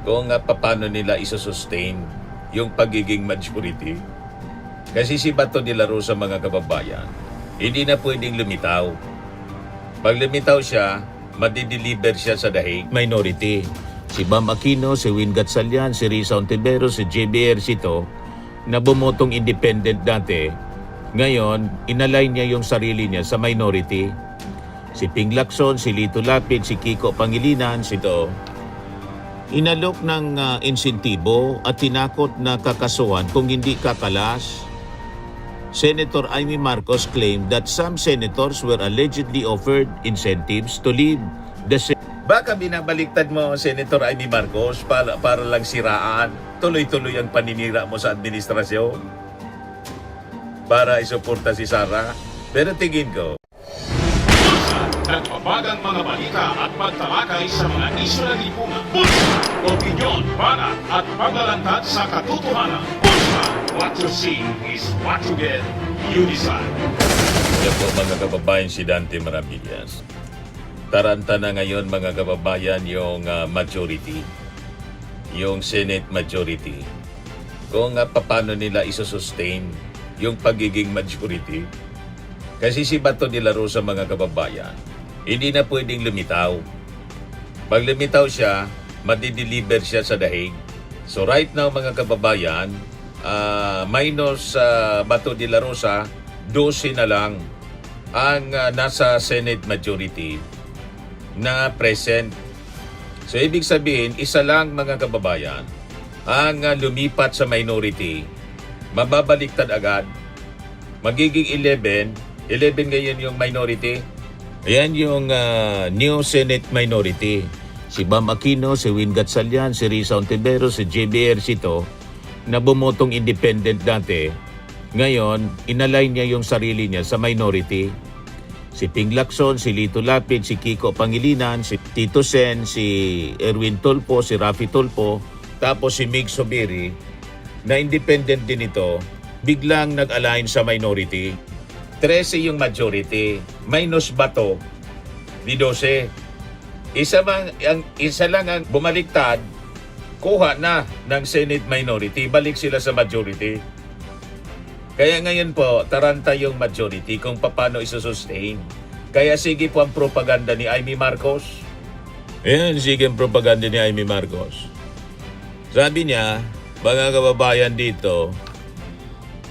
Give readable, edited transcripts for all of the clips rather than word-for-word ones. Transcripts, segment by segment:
kung paano nila isusustain yung pagiging majority. Kasi si Bato de la Rosa, mga kababayan, hindi na pwedeng lumitaw. Pag lumitaw siya, madideliver siya sa dahig minority. Si Bam Aquino, si Win Gatchalian, si Risa Ontiveros, si JB Ercito, na bumotong independent dati, ngayon, inalign niya yung sarili niya sa minority. Si Ping Lacson, si Lito Lapid, si Kiko Pangilinan, si to, inalok ng insentibo at tinakot na kakasuhan kung hindi kakalas. Senator Amy Marcos claimed that some senators were allegedly offered incentives to leave the Senate. Baka binabaliktad mo, Senator Amy Marcos, para lang siraan. Tuloy-tuloy ang paninira mo sa administrasyon para isuporta si Sara. Pero tingin ko, nagbabagang mga balita at pagtalakay sa mga isyu ng lipunan. Bulsa, opinyon, banat at paglalantad sa katotohanan. Bulsa, what you see is what you get. You decide. yan po, mga kababayan, si Dante Maravillas. Taranta na ngayon, mga kababayan, yung majority, yung Senate majority. Kung paano nila isusustain yung pagiging majority. Kasi si Bato de la Rosa, mga kababayan, hindi na pwedeng lumitaw. Pag lumitaw siya, madideliver siya sa dahig. So right now, mga kababayan, minus Bato de la Rosa, 12 na lang ang nasa Senate majority na present. So ibig sabihin, isa lang, mga kababayan, ang lumipat sa minority. Mababaliktad agad. Magiging 11 ngayon yung minority. Ayan yung new Senate minority. Si Bam Aquino, si Win Gatchalian, si Risa Ontiveros, si JB Ercito, na bumotong independent dati, ngayon, inalign niya yung sarili niya sa minority. Si Ping Lacson, si Lito Lapid, si Kiko Pangilinan, si Tito Sen, si Erwin Tulfo, si Rafi Tulfo, tapos si Mig Zubiri, na independent din ito, biglang nag-align sa minority. 13 yung majority, minus Bato, di 12. Isa lang ang bumaliktad, kuha na ng Senate minority, balik sila sa majority. Kaya ngayon po, taranta yung majority kung paano isusustain. Kaya sige po ang propaganda ni Amy Marcos. Ayan, sige ang propaganda ni Amy Marcos. Sabi niya, mga kababayan dito,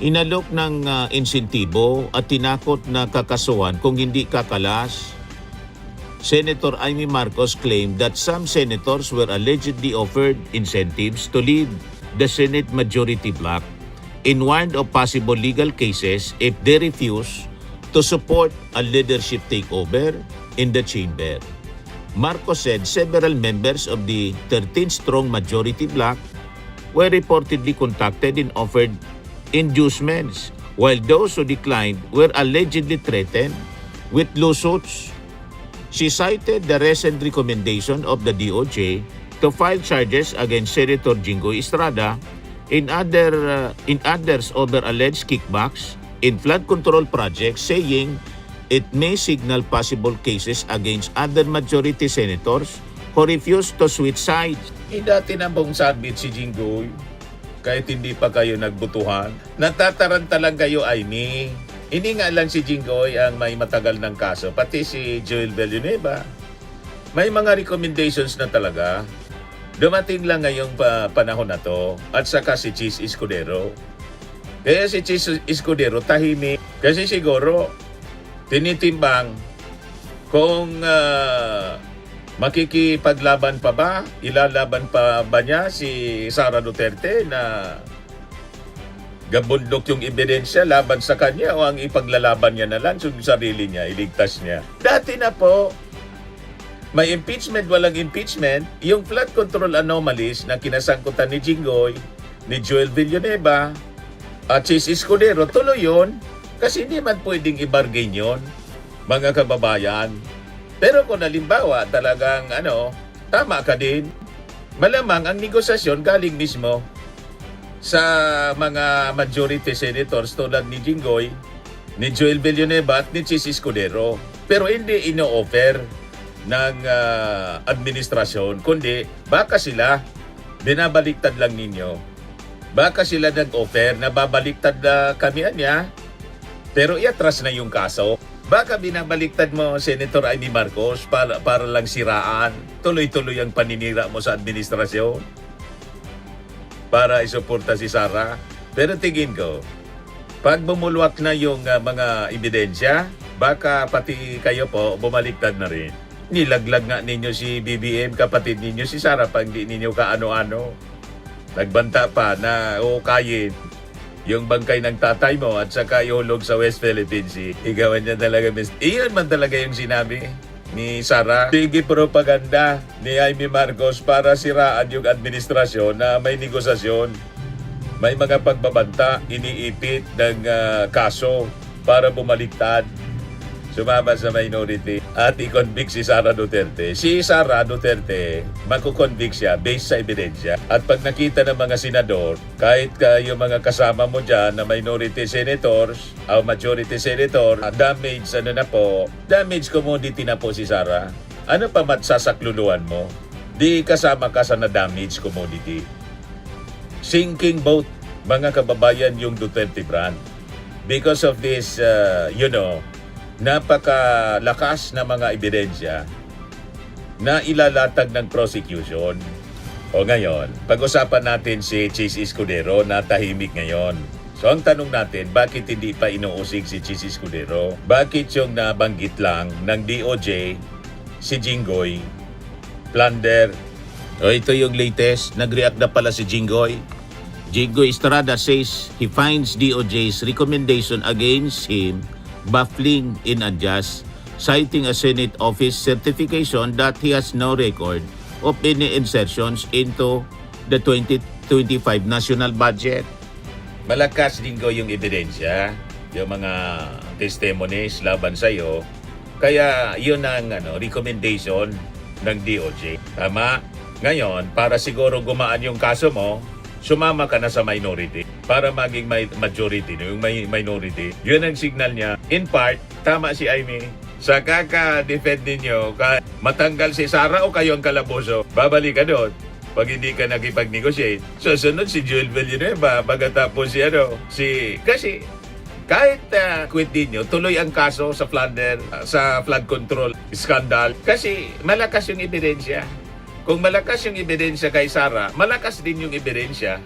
inalok ng insentibo at tinakot na kakasuhan kung hindi kakalas. Senator Amy Marcos claimed that some senators were allegedly offered incentives to leave the Senate majority bloc in warned of possible legal cases if they refuse to support a leadership takeover in the chamber. Marcos said several members of the 13-strong majority bloc were reportedly contacted and offered inducements, while those who declined were allegedly threatened with lawsuits. She cited the recent recommendation of the DOJ to file charges against Senator Jinggoy Estrada in others over alleged kickbacks in flood control projects, saying it may signal possible cases against other majority senators who refuse to switch sides. Dati na bang sabit si Jinggoy? Kahit hindi pa kayo nagbutuhan, natataranta lang kayo, Amy. Hindi nga lang si Jinggoy ang may matagal ng kaso, pati si Joel Villanueva. May mga recommendations na talaga. Dumating lang ngayong panahon na to, at saka si Chis Escudero. Kaya si Chis Escudero tahimik kasi siguro tinitimbang kung makikipaglaban pa ba, ilalaban pa ba niya si Sara Duterte na gabundok yung ebidensya laban sa kanya, o ang ipaglalaban niya na lang yung sarili niya, iligtas niya. Dati na po, may impeachment, walang impeachment, yung flood control anomalies na kinasangkutan ni Jinggoy, ni Joel Villanueva, at Chis Escudero, tuloy yun. Kasi hindi man pwedeng i-bargain yun, mga kababayan. Pero kung halimbawa talagang tama ka din, malamang ang negosasyon galing mismo sa mga majority senators tulad ni Jinggoy, ni Joel Villanueva at ni Chis Escudero. Pero hindi ino-offer ng administrasyon, kundi baka sila Binabaliktad lang ninyo. Baka sila nag-offer na babaliktad na kami niya. Pero iatras na yung kaso. Baka binabaliktad mo, Senator Amy Marcos, para lang siraan. Tuloy-tuloy ang paninira mo sa administrasyon para isuporta si Sara. Pero tingin ko, pag bumulwak na yung mga ebidensya, baka pati kayo po bumaliktad na rin. Nilaglag nga ninyo si BBM, kapatid ninyo si Sara, pag di ninyo kaano-ano. Nagbanta pa na kayin yung bangkay ng tatay mo at saka ihulog sa West Philippine Sea. Igawan niya talaga. Iyon man talaga yung sinabi ni Sara. Sige propaganda ni Amy Marcos para siraan yung administrasyon na may negosasyon. May mga pagbabanta, iniipit ng kaso para bumaliktad. Sumama sa minority at i-convict si Sara Duterte. Si Sara Duterte, makukonvict siya based sa ebidensya. At pag nakita ng mga senador, kahit yung mga kasama mo dyan na minority senators o majority senator, damage damage commodity na po si Sara. Ano pa matsasakluluan mo? Di kasama ka sa na-damage commodity. Sinking boat, mga kababayan, yung Duterte brand. Because of this, napakalakas na mga ebidensya na ilalatag ng prosecution. O ngayon, pag-usapan natin si Chis Escudero na tahimik ngayon. So ang tanong natin, bakit hindi pa inuusig si Chis Escudero? Bakit yung nabanggit lang ng DOJ, si Jinggoy, plunder? O ito yung latest, nag-react na pala si Jinggoy. Jinggoy Estrada says he finds DOJ's recommendation against him baffling in unjust, citing a Senate office certification that he has no record of any insertions into the 2025 national budget. Malakas din ko yung ebidensya, yung mga testimonies laban sa iyo. Kaya yun ang recommendation ng DOJ. Tama? Ngayon, para siguro gumaan yung kaso mo, sumama ka na sa minority para maging majority, yung minority. Yun ang signal niya. In part, tama si Amy. Sa kaka-defend ninyo, matanggal si Sara o kayo ang kalaboso, babalik ka doon. Pag hindi ka nakipag-negotiate, susunod si Joel Villanueva, pagkatapos kasi kahit quit din nyo, tuloy ang kaso sa plunder, sa flood control scandal, kasi malakas yung ebidensya. Kung malakas yung ebidensya kay Sara, malakas din yung ebidensya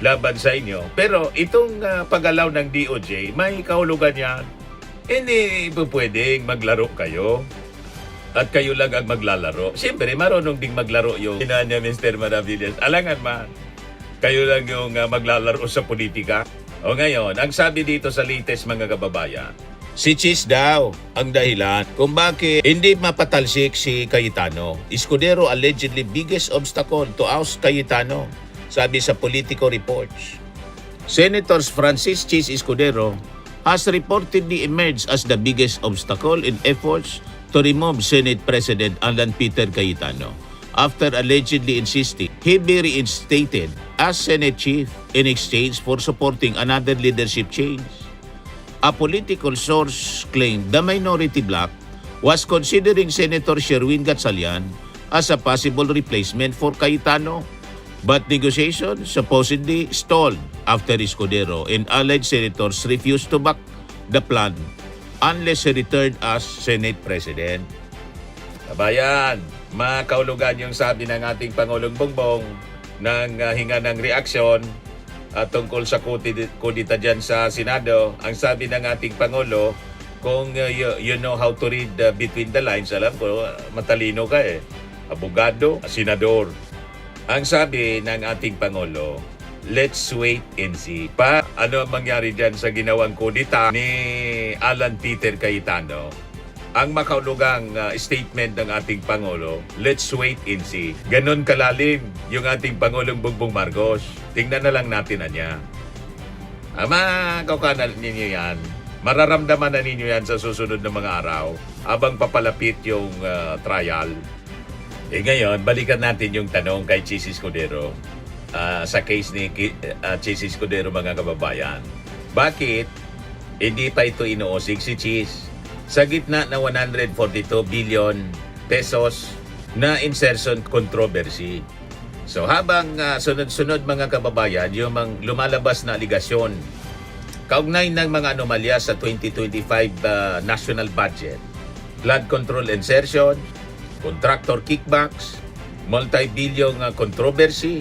laban sa inyo. Pero itong paggalaw ng DOJ, may kahulugan yan. Hindi po pwedeng maglaro kayo at kayo lang ang maglalaro. Siyempre, marunong ding maglaro yung niya Mr. Maravillas. Alangan man, kayo lang yung maglalaro sa politika. O ngayon, ang sabi dito sa latest mga kababayan, si Chis daw ang dahilan kung bakit hindi mapatalsik si Cayetano. Escudero allegedly biggest obstacle to oust Cayetano, sabi sa Politico Reports. Senator Francis Chis Escudero has reportedly emerged as the biggest obstacle in efforts to remove Senate President Alan Peter Cayetano after allegedly insisting he be reinstated as Senate Chief in exchange for supporting another leadership change. A political source claimed the minority bloc was considering Senator Sherwin Gatchalian as a possible replacement for Cayetano, but negotiations supposedly stalled after Escudero and allied senators refused to back the plan unless he returned as Senate President. Kabayan, makaulugan yung sabi ng ating Pangulong Bongbong ng hinga ng reaksyon tungkol sa kudita dyan sa Senado. Ang sabi ng ating Pangulo, kung you know how to read between the lines, alam ko, matalino ka abogado, senador. Ang sabi ng ating Pangulo, let's wait and see. Ano ang mangyari dyan sa ginawang kudita ni Alan Peter Cayetano? Ang makaulugang statement ng ating Pangulo, let's wait and see. Ganon kalalim yung ating Pangulong Bongbong Marcos. Tingnan na lang natin na niya. Makaukanan ninyo yan. Mararamdaman na ninyo yan sa susunod na mga araw habang papalapit yung trial. Ngayon, balikan natin yung tanong kay Chis Escudero sa case ni Chis Escudero, mga kababayan. Bakit hindi pa ito inuusig si Chis? Sa gitna na 142 billion pesos na insertion controversy, So habang sunod-sunod mga kababayan, yung mga lumalabas na aligasyon kaugnay ng mga anomalya sa 2025 national budget, flood control insertion, contractor kickbacks, multi-billion controversy,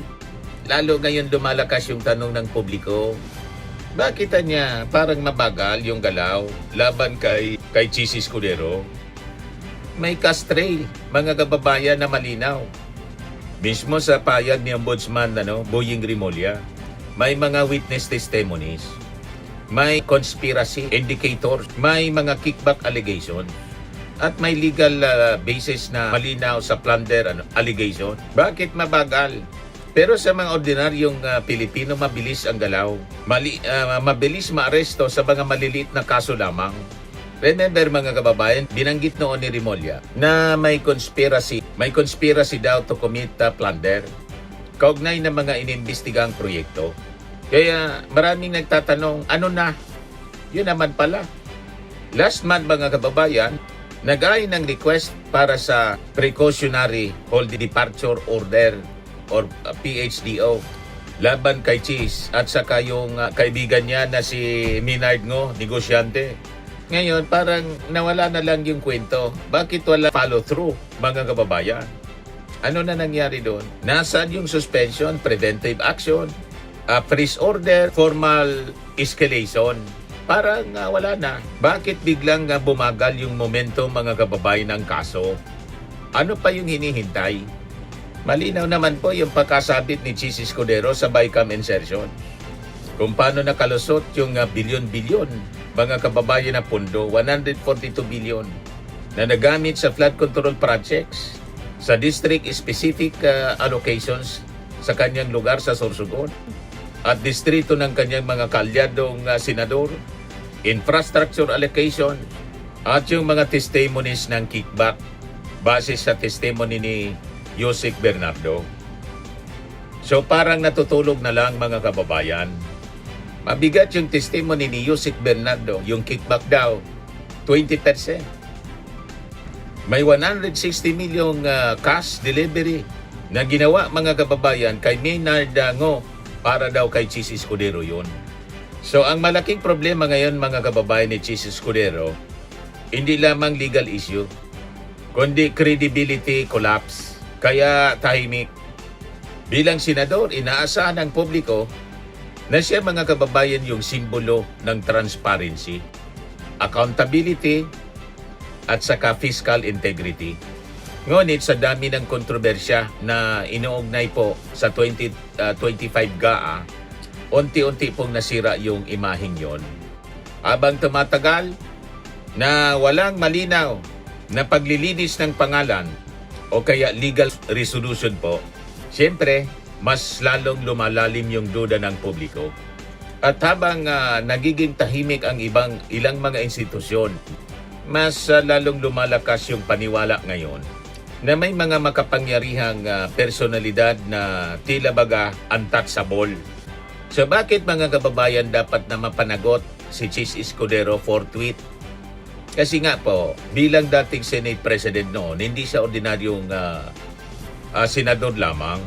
lalo ngayon lumalakas yung tanong ng publiko, bakit niya parang mabagal yung galaw laban kay Chis Escudero? May castrail, mga kababayan, na malinaw. Mismo sa payag ni Ombudsman Boying Rimulya, may mga witness testimonies, may conspiracy indicators, may mga kickback allegations, at may legal basis na malinaw sa plunder allegation. Bakit mabagal? Pero sa mga ordinaryong Pilipino, mabilis ang galaw. Mabilis maaresto sa mga maliliit na kaso lamang. Remember mga kababayan, binanggit noon ni Rimulya na may conspiracy daw to commit plunder kaugnay ng mga inimbestigang proyekto. Kaya maraming nagtatanong, ano na? Yun naman pala. Last month mga kababayan, nag-ay ng request para sa precautionary hold departure order or PHDO laban kay Chis at saka yung kaibigan niya na si Minard Ngo, negosyante. Ngayon, parang nawala na lang yung kwento. Bakit wala follow-through, mga kababayan? Ano na nangyari doon? Nasaan yung suspension, preventive action, freeze order, formal escalation? Parang wala na. Bakit biglang bumagal yung momentum, mga kababayan, ng kaso? Ano pa yung hinihintay? Malinaw naman po yung pagkasabit ni Chis Escudero sa BICAM insertion. Kung paano nakalusot yung bilyon-bilyon, mga kababayan, na pondo, 142 billion na nagamit sa flood control projects sa district-specific allocations sa kanyang lugar sa Sorsogon at distrito ng kanyang mga kalyadong senador, infrastructure allocation at yung mga testimonies ng kickback base sa testimony ni Yusek Bernardo. So parang natutulog na lang mga kababayan. Mabigat yung testimony ni Yusek Bernardo, yung kickback daw, 20%. May 160 milyong cash delivery na ginawa mga kababayan kay Minard Ngo para daw kay Chis Escudero yun. So ang malaking problema ngayon mga kababayan ni Chis Escudero, hindi lamang legal issue, kundi credibility collapse. Kaya tahimik. Bilang senador, inaasahan ng publiko na siya mga kababayan yung simbolo ng transparency, accountability, at saka fiscal integrity. Ngunit sa dami ng kontrobersya na inuugnay po sa 2025 GAA, unti-unti pong nasira yung imaheng yon. Habang tumatagal na walang malinaw na paglilinis ng pangalan o kaya legal resolution po, siyempre, mas lalong lumalalim yung duda ng publiko. At habang nagiging tahimik ang ilang mga institusyon, mas lalong lumalakas yung paniwala ngayon na may mga makapangyarihang personalidad na tila baga untouchable. So bakit mga kababayan dapat na mapanagot si Chis Escudero forthwith? Kasi nga po, bilang dating Senate President noon, hindi siya ordinaryong senador lamang.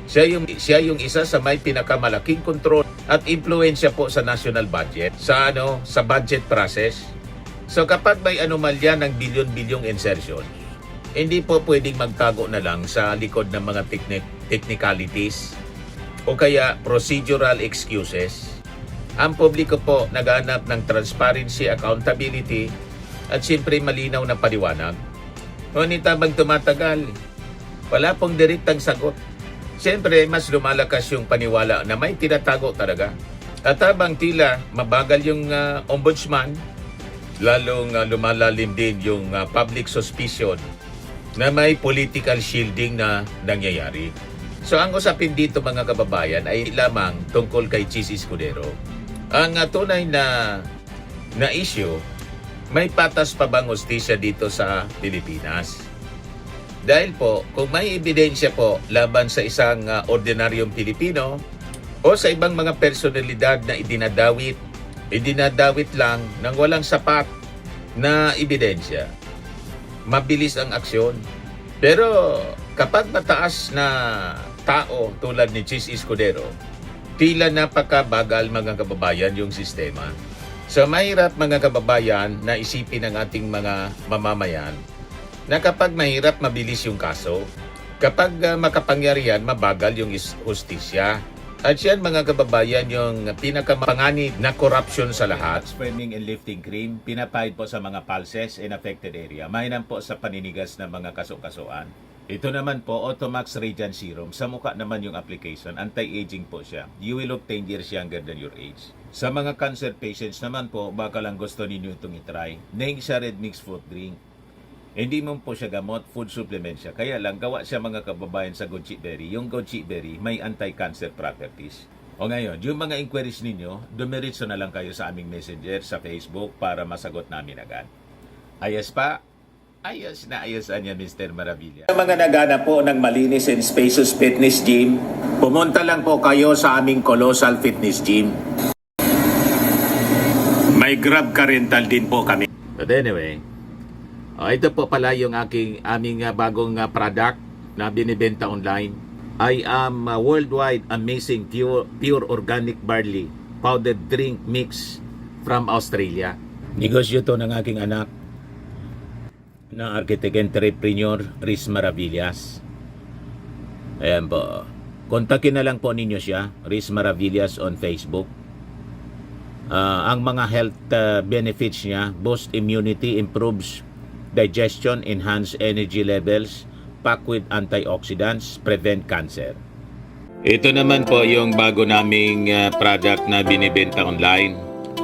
Siya yung isa sa may pinakamalaking kontrol at impluensya po sa national budget, sa budget process. So kapag may anomalya ng bilyon-bilyong insertion, hindi po pwedeng magtago na lang sa likod ng mga technicalities o kaya procedural excuses. Ang publiko po naghahanap ng transparency, accountability at siyempre malinaw na paliwanag. Ngunit habang tumatagal, wala pong direktang sagot. Siyempre, mas lumalakas yung paniwala na may tinatago talaga. At habang tila mabagal yung ombudsman, lalong lumalalim din yung public suspicion na may political shielding na nangyayari. So ang usapin dito mga kababayan ay lamang tungkol kay Chis Escudero. Ang tunay na issue, may patas pa bang hustisya dito sa Pilipinas? Dahil po, kung may ebidensya po laban sa isang ordinaryong Pilipino o sa ibang mga personalidad na idinadawit lang ng walang sapat na ebidensya, mabilis ang aksyon. Pero kapag mataas na tao tulad ni Chis Escudero, tila napakabagal mga kababayan yung sistema. So mahirap mga kababayan na isipin ng ating mga mamamayan na kapag mahirap mabilis yung kaso, kapag makapangyarihan mabagal yung hustisya. At yan mga kababayan yung pinakapanganib na corruption sa lahat. Sperming and lifting cream, pinapahid po sa mga pulses in affected area. Mainam po sa paninigas ng mga kaso-kasuan. Ito naman po, Automax Radiant Serum. Sa mukha naman yung application, anti-aging po siya. You will look 10 years younger than your age. Sa mga cancer patients naman po, baka lang gusto ninyo itong itry. Neng siya red mixed fruit drink. Hindi mo po siya gamot, food supplement siya. Kaya lang, gawa siya mga kababayan sa goji berry. Yung goji berry, may anti-cancer properties. O ngayon, yung mga inquiries ninyo, dumiritso na lang kayo sa aming messenger sa Facebook para masagot namin agad. Ayos pa? Ayos na ayos niya, Mr. Maravilla. Sa mga nagana po ng malinis and spacious fitness gym, pumunta lang po kayo sa aming Colossal Fitness Gym. May Grab ka rental din po kami. But anyway, ito po pala yung aming bagong product na binibenta online. I am worldwide amazing pure organic barley powdered drink mix from Australia. Negosyo to ng aking anak na architect entrepreneur Riz Maravillas. Ayan po. Kontakin na lang po ninyo siya, Riz Maravillas on Facebook. Ang mga health benefits niya, boost immunity, improves digestion, enhance energy levels, packed with antioxidants, prevent cancer. Ito naman po yung bago naming product na binibenta online.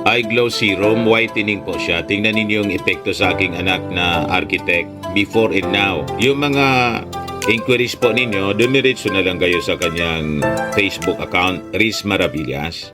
Eye Glow Serum, whitening po siya. Tingnan ninyo yung epekto sa aking anak na architect before and now. Yung mga inquiries po ninyo, dumiretso na lang kayo sa kanyang Facebook account, Riz Maravillas.